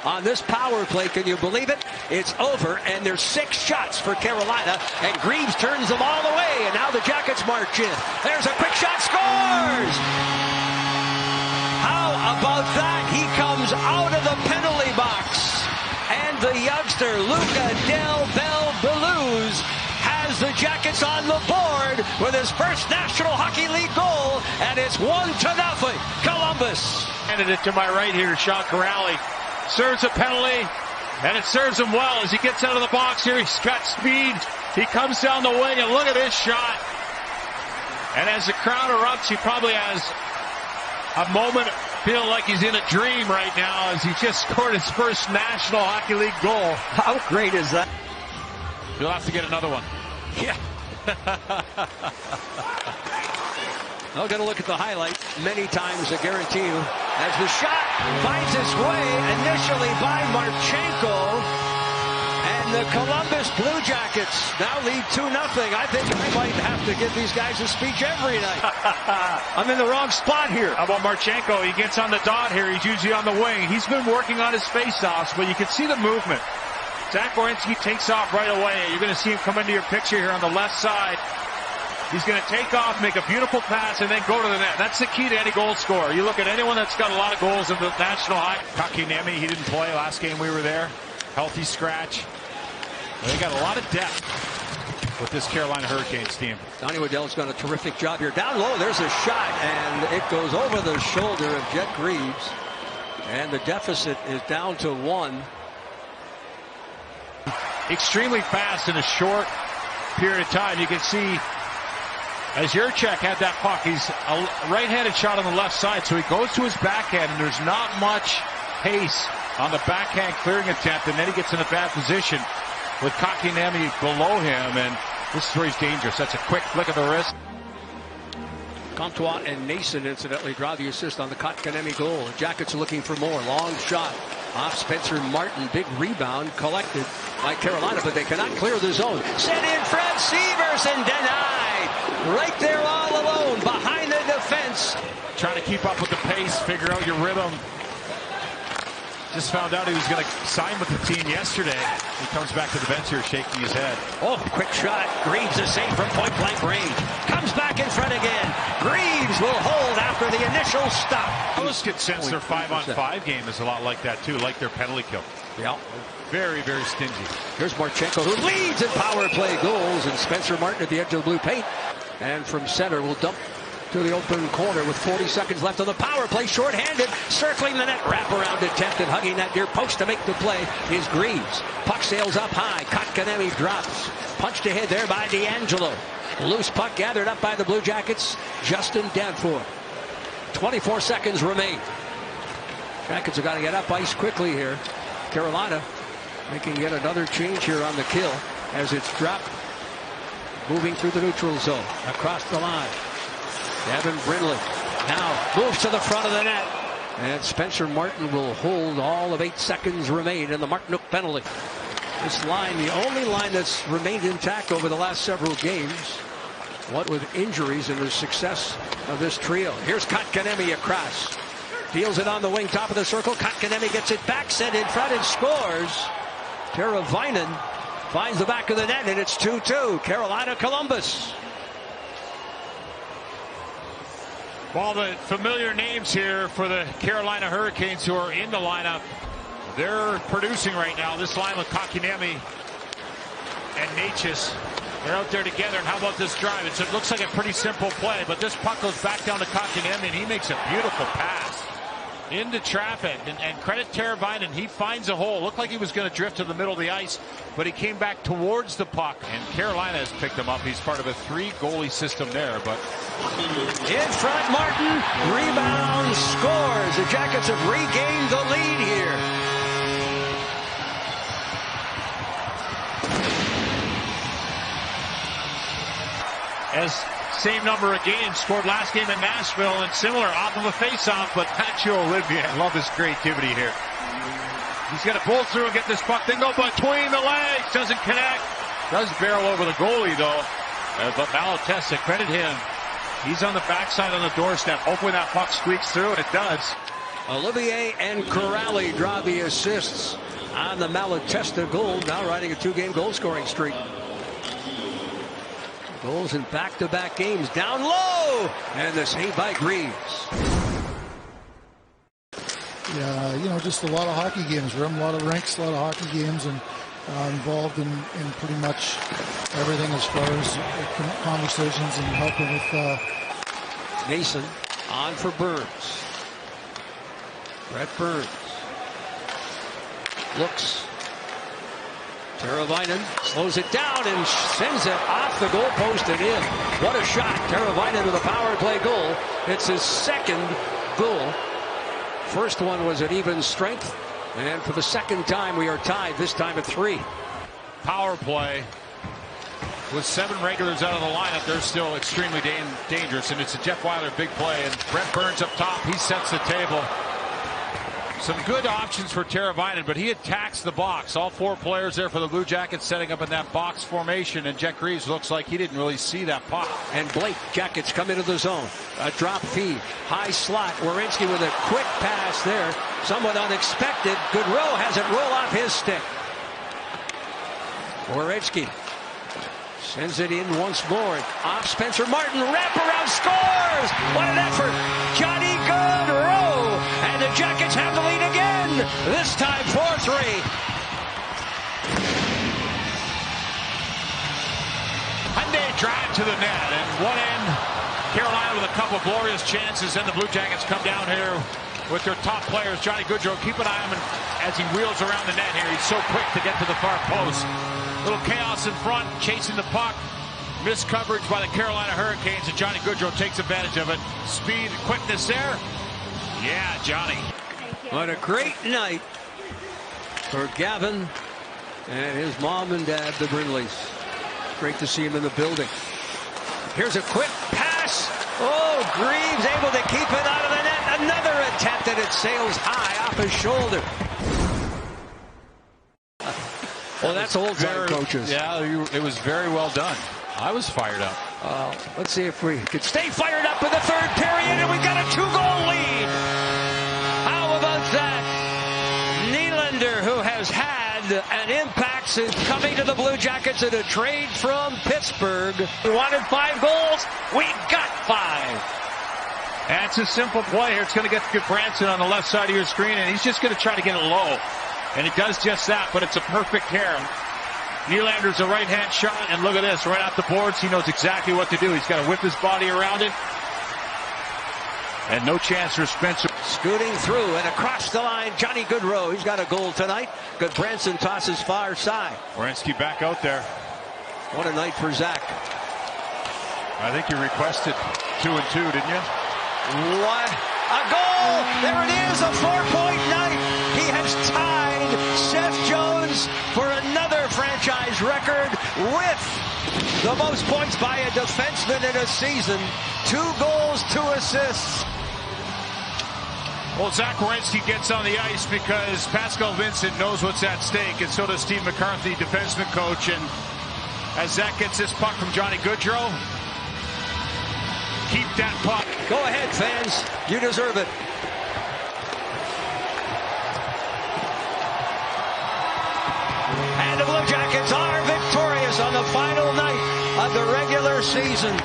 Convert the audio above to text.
on this power play. Can you believe it? It's over, and there's 6 shots for Carolina, and Greaves turns them all away, and now the Jackets march in. There's a quick shot, scores! How about that? He comes out of the penalty box, and the youngster, Luca Del Bel Belouz, has the Jackets on the board with his first National Hockey League goal, and it's 1-0, Columbus. Handed it to my right here, Sean Corrali. Serves a penalty, and it serves him well as he gets out of the box here. He's got speed. He comes down the wing, and look at this shot. And as the crowd erupts, he probably has a moment feeling like he's in a dream right now as he just scored his first National Hockey League goal. How great is that? He'll have to get another one. Yeah. I'm going to look at the highlight many times, I guarantee you, as the shot finds its way initially by Marchenko, and the Columbus Blue Jackets now lead 2-0. I think I might have to give these guys a speech every night. I'm in the wrong spot here. How about Marchenko? He gets on the dot here. He's usually on the wing. He's been working on his faceoffs, but you can see the movement. Zach Werenski takes off right away. You're going to see him come into your picture here on the left side. He's going to take off, make a beautiful pass, and then go to the net. That's the key to any goal scorer. You look at anyone that's got a lot of goals in the National Hockey. Kotkaniemi, he didn't play last game we were there. Healthy scratch. They got a lot of depth with this Carolina Hurricanes team. Donnie Waddell's done a terrific job here. Down low, there's a shot, and it goes over the shoulder of Jet Greaves. And the deficit is down to 1. Extremely fast in a short period of time. You can see as Jurček had that puck, he's a right-handed shot on the left side, so he goes to his backhand, and there's not much pace on the backhand clearing attempt, and then he gets in a bad position with Kotkaniemi below him, and this is where he's dangerous. That's a quick flick of the wrist. Comtois and Nason incidentally draw the assist on the Kotkaniemi goal. The Jackets are looking for more. Long shot off Spencer Martin. Big rebound collected by Carolina, but they cannot clear the zone. Sent in front, Severson denied. Right there all alone behind the defense. Trying to keep up with the pace, figure out your rhythm. Just found out he was going to sign with the team yesterday. He comes back to the bench here shaking his head. Oh, quick shot. Greaves is safe from point-blank range. Comes back in front again. Greaves will hold after the initial stop. I almost get sense their 5-on-5 game is a lot like that, too, like their penalty kill. Yeah. Very, very stingy. Here's Marchenko, who leads in power play goals, and Spencer Martin at the edge of the blue paint. And from center will dump to the open corner with 40 seconds left on the power play. Short-handed, circling the net, wraparound attempt and hugging that near post to make the play is Greaves. Puck sails up high. Kotkaniemi drops. Punched ahead there by D'Angelo. Loose puck gathered up by the Blue Jackets. Justin Danforth. 24 seconds remain. Jackets have got to get up ice quickly here. Carolina making yet another change here on the kill as it's dropped. Moving through the neutral zone. Across the line. Devin Brindley now moves to the front of the net. And Spencer Martin will hold all of 8 seconds remain in the Martinook penalty. This line, the only line that's remained intact over the last several games. What with injuries and the success of this trio. Here's Kotkaniemi across. Deals it on the wing, top of the circle. Kotkaniemi gets it back, sent in front and scores. Teravainen finds the back of the net, and it's 2-2. Carolina Columbus. All the familiar names here for the Carolina Hurricanes who are in the lineup. They're producing right now. This line with Kotkaniemi and Necas. They're out there together. And how about this drive? It looks like a pretty simple play, but this puck goes back down to Kotkaniemi, and he makes a beautiful pass into traffic. And credit Teravainen. He finds a hole. Looked like he was going to drift to the middle of the ice, but he came back towards the puck. And Carolina has picked him up. He's part of a 3-goalie system there. But in front, Martin. Rebound, scores. The Jackets have regained the lead here. As same number of games scored last game in Nashville and similar off of a face-off, but Matthew Olivier, I love his creativity here. He's going to pull through and get this puck, then go between the legs, doesn't connect. Does barrel over the goalie though, but Malatesta, credit him. He's on the backside on the doorstep, hoping that puck squeaks through, and it does. Olivier and Corrali draw the assists on the Malatesta goal, now riding a 2-game goal scoring streak. Goals in back-to-back games. Down low, and the save by Greaves. Yeah, just a lot of hockey games. We're in a lot of rinks, a lot of hockey games, and involved in pretty much everything as far as conversations and helping with Mason on for Burns. Brett Burns looks. Teravainen slows it down and sends it off the goalpost and in. What a shot. Teravainen with a power play goal. It's his second goal. First one was at even strength. And for the second time we are tied, this time at 3. Power play. With 7 regulars out of the lineup, they're still extremely dangerous. And it's a Jeff Weiler big play. And Brett Burns up top. He sets the table. Some good options for Teravainen, but he attacks the box. All 4 players there for the Blue Jackets setting up in that box formation, and Jack Greaves looks like he didn't really see that pop. And Blake Jackets come into the zone. A drop feed, high slot. Werenski with a quick pass there. Somewhat unexpected. Goodrow has it roll off his stick. Werenski sends it in once more. Off Spencer Martin. Wraparound scores! What an effort! Johnny Goodrow! And the Jackets have the lead again. This time 4-3. Hyundai drive to the net, and one end. Carolina with a couple glorious chances, and the Blue Jackets come down here with their top players. Johnny Goodrow, keep an eye on him as he wheels around the net here. He's so quick to get to the far post. Little chaos in front, chasing the puck. Missed coverage by the Carolina Hurricanes, and Johnny Goodrow takes advantage of it. Speed, quickness there. Yeah, Johnny. What a great night for Gavin and his mom and dad, the Brindleys. Great to see him in the building. Here's a quick pass. Oh, Greaves able to keep it out of the net. Another attempt, and it sails high off his shoulder. Well, that's old time coaches. Yeah, it was very well done. I was fired up. Let's see if we could stay fired up in the third period, and we got a 2-goal lead. How about that? Nylander, who has had an impact since coming to the Blue Jackets in a trade from Pittsburgh. We wanted 5 goals. We got 5. That's a simple play here. It's going to get Branson on the left side of your screen, and he's just going to try to get it low. And it does just that, but it's a perfect hair. Nylander's a right-hand shot, and look at this, right off the boards. He knows exactly what to do. He's got to whip his body around it. And no chance for Spencer. Scooting through and across the line, Johnny Goodrow. He's got a goal tonight. Good Branson tosses far side. Werenski back out there. What a night for Zach. I think you requested 2 and 2, didn't you? What a goal! There it is, a 4-point night. He has tied Seth Jones for another franchise record with the most points by a defenseman in a season. 2 goals, 2 assists. Well, Zach Werenski gets on the ice because Pascal Vincent knows what's at stake, and so does Steve McCarthy, defenseman coach. And as Zach gets this puck from Johnny Goodrow, keep that puck. Go ahead, fans. You deserve it. And the Blue Jackets are victorious on the final night of the regular season.